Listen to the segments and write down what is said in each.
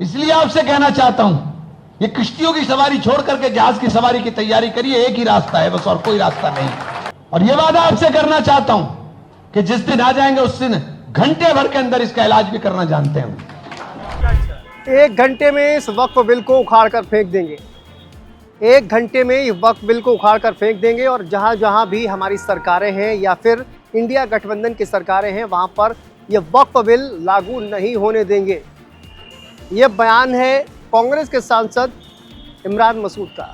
इसलिए आपसे कहना चाहता हूं, ये किश्तियों की सवारी छोड़ करके जहाज की सवारी की तैयारी करिए। एक ही रास्ता है बस, और कोई रास्ता नहीं। और ये वादा आपसे करना चाहता हूं कि जिस दिन आ जाएंगे उस दिन घंटे भर के अंदर इसका इलाज भी करना जानते हैं। 1 घंटे में इस वक्फ बिल को उखाड़ कर फेंक देंगे। 1 घंटे में इस वक्फ बिल को उखाड़ कर फेंक देंगे और जहां जहां भी हमारी सरकारें हैं या फिर इंडिया गठबंधन की सरकारें हैं वहां पर ये वक्फ बिल लागू नहीं होने देंगे। ये बयान है कांग्रेस के सांसद इमरान मसूद का।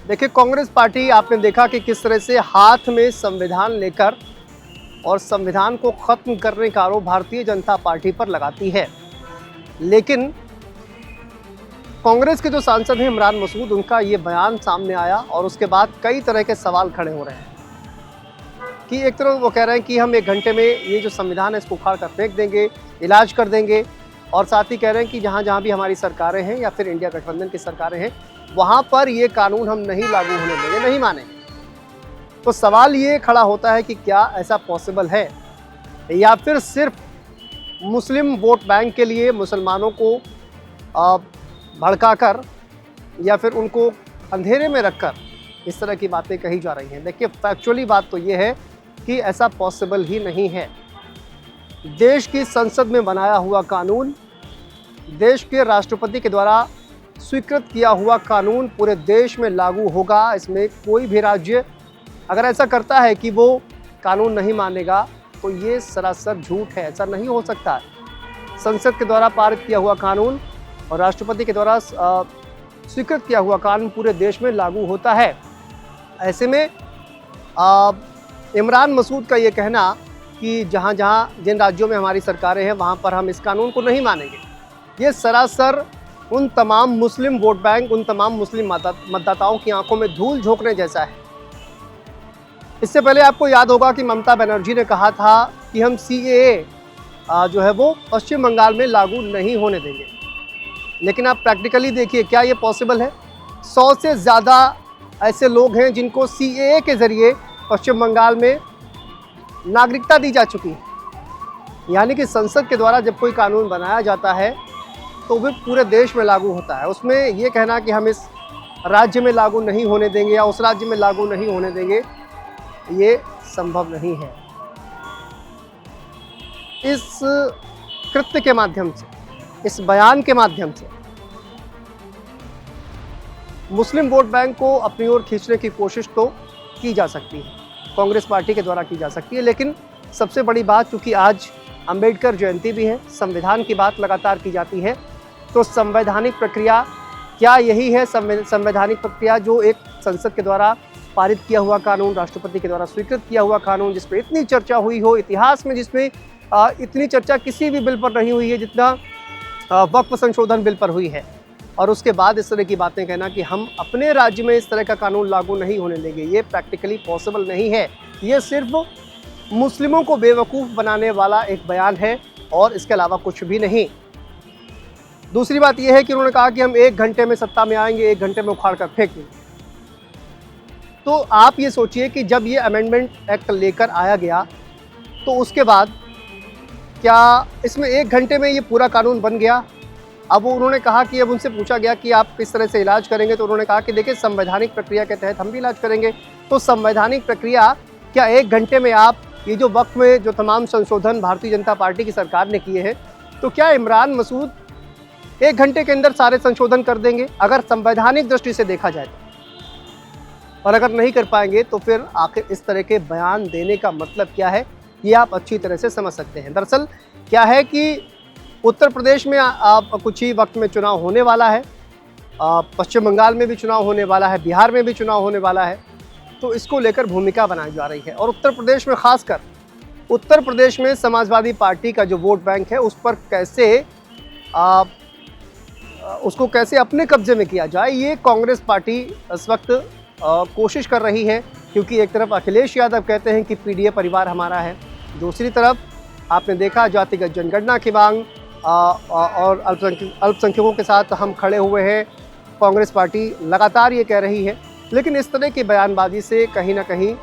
देखिए, कांग्रेस पार्टी आपने देखा कि किस तरह से हाथ में संविधान लेकर और संविधान को खत्म करने का आरोप भारतीय जनता पार्टी पर लगाती है, लेकिन कांग्रेस के जो सांसद हैं इमरान मसूद, उनका ये बयान सामने आया और उसके बाद कई तरह के सवाल खड़े हो रहे हैं कि एक तरफ वो कह रहे हैं कि हम 1 घंटे में ये जो संविधान है इसको उखाड़ कर फेंक देंगे, इलाज कर देंगे, और साथ ही कह रहे हैं कि जहाँ जहाँ भी हमारी सरकारें हैं या फिर इंडिया गठबंधन की सरकारें हैं वहाँ पर ये कानून हम नहीं लागू होने देंगे, नहीं मानेंगे। तो सवाल ये खड़ा होता है कि क्या ऐसा पॉसिबल है या फिर सिर्फ मुस्लिम वोट बैंक के लिए मुसलमानों को भड़काकर या फिर उनको अंधेरे में रखकर इस तरह की बातें कही जा रही हैं। देखिए, फैक्चुअली बात तो ये है कि ऐसा पॉसिबल ही नहीं है। देश की संसद में बनाया हुआ कानून, देश के राष्ट्रपति के द्वारा स्वीकृत किया हुआ कानून पूरे देश में लागू होगा। इसमें कोई भी राज्य अगर ऐसा करता है कि वो कानून नहीं मानेगा तो ये सरासर झूठ है, ऐसा नहीं हो सकता। संसद के द्वारा पारित किया हुआ कानून और राष्ट्रपति के द्वारा स्वीकृत किया हुआ कानून पूरे देश में लागू होता है। ऐसे में इमरान मसूद का ये कहना कि जहाँ जहाँ जिन राज्यों में हमारी सरकारें हैं वहाँ पर हम इस कानून को नहीं मानेंगे, ये सरासर उन तमाम मुस्लिम वोट बैंक, उन तमाम मुस्लिम मतदाताओं की आंखों में धूल झोंकने जैसा है। इससे पहले आपको याद होगा कि ममता बनर्जी ने कहा था कि हम CAA जो है वो पश्चिम बंगाल में लागू नहीं होने देंगे, लेकिन आप प्रैक्टिकली देखिए क्या ये पॉसिबल है। 100 से ज़्यादा ऐसे लोग हैं जिनको CAA के ज़रिए पश्चिम बंगाल में नागरिकता दी जा चुकी है। यानी कि संसद के द्वारा जब कोई कानून बनाया जाता है तो वह पूरे देश में लागू होता है। उसमें ये कहना कि हम इस राज्य में लागू नहीं होने देंगे या उस राज्य में लागू नहीं होने देंगे, ये संभव नहीं है। इस कृत्य के माध्यम से, इस बयान के माध्यम से मुस्लिम वोट बैंक को अपनी ओर खींचने की कोशिश तो की जा सकती है, कांग्रेस पार्टी के द्वारा की जा सकती है, लेकिन सबसे बड़ी बात, चूंकि आज अंबेडकर जयंती भी है, संविधान की बात लगातार की जाती है, तो संवैधानिक प्रक्रिया क्या यही है संवैधानिक प्रक्रिया जो एक संसद के द्वारा पारित किया हुआ कानून, राष्ट्रपति के द्वारा स्वीकृत किया हुआ कानून, जिस पर इतनी चर्चा हुई हो, इतिहास में जिसमें इतनी चर्चा किसी भी बिल पर नहीं हुई है जितना वक्फ संशोधन बिल पर हुई है, और उसके बाद इस तरह की बातें कहना कि हम अपने राज्य में इस तरह का कानून लागू नहीं होने देंगे, ये प्रैक्टिकली पॉसिबल नहीं है। ये सिर्फ मुस्लिमों को बेवकूफ़ बनाने वाला एक बयान है और इसके अलावा कुछ भी नहीं। दूसरी बात यह है कि उन्होंने कहा कि हम 1 घंटे में सत्ता में आएंगे, 1 घंटे में उखाड़ कर फेंक देंगे। तो आप ये सोचिए कि जब ये अमेंडमेंट एक्ट लेकर आया गया तो उसके बाद क्या इसमें 1 घंटे में ये पूरा कानून बन गया? अब उन्होंने कहा कि अब उनसे पूछा गया कि आप किस तरह से इलाज करेंगे, तो उन्होंने कहा कि देखिए, संवैधानिक प्रक्रिया के तहत हम भी इलाज करेंगे। तो संवैधानिक प्रक्रिया क्या 1 घंटे में आप ये जो वक्फ में जो तमाम संशोधन भारतीय जनता पार्टी की सरकार ने किए हैं, तो क्या इमरान मसूद 1 घंटे के अंदर सारे संशोधन कर देंगे अगर संवैधानिक दृष्टि से देखा जाए तो? और अगर नहीं कर पाएंगे तो फिर आखिर इस तरह के बयान देने का मतलब क्या है, ये आप अच्छी तरह से समझ सकते हैं। दरअसल क्या है कि उत्तर प्रदेश में कुछ ही वक्त में चुनाव होने वाला है, पश्चिम बंगाल में भी चुनाव होने वाला है, बिहार में भी चुनाव होने वाला है, तो इसको लेकर भूमिका बनाई जा रही है। और उत्तर प्रदेश में, खासकर उत्तर प्रदेश में समाजवादी पार्टी का जो वोट बैंक है उस पर उसको कैसे अपने कब्जे में किया जाए, ये कांग्रेस पार्टी इस वक्त कोशिश कर रही है। क्योंकि एक तरफ अखिलेश यादव कहते हैं कि PDA परिवार हमारा है, दूसरी तरफ आपने देखा जातिगत जनगणना की मांग और अल्पसंख्यकों के साथ हम खड़े हुए हैं, कांग्रेस पार्टी लगातार ये कह रही है। लेकिन इस तरह की बयानबाजी से कहीं ना कहीं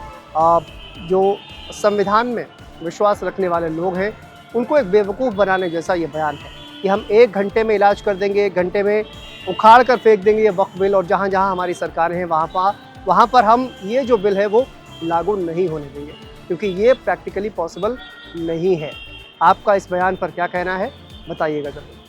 जो संविधान में विश्वास रखने वाले लोग हैं उनको एक बेवकूफ़ बनाने जैसा ये बयान है। कि हम 1 घंटे में इलाज कर देंगे, 1 घंटे में उखाड़ कर फेंक देंगे ये वक्फ बिल, और जहाँ जहाँ हमारी सरकारें हैं वहाँ पर हम ये जो बिल है वो लागू नहीं होने देंगे, क्योंकि ये प्रैक्टिकली पॉसिबल नहीं है। आपका इस बयान पर क्या कहना है, बताइएगा ज़रूर।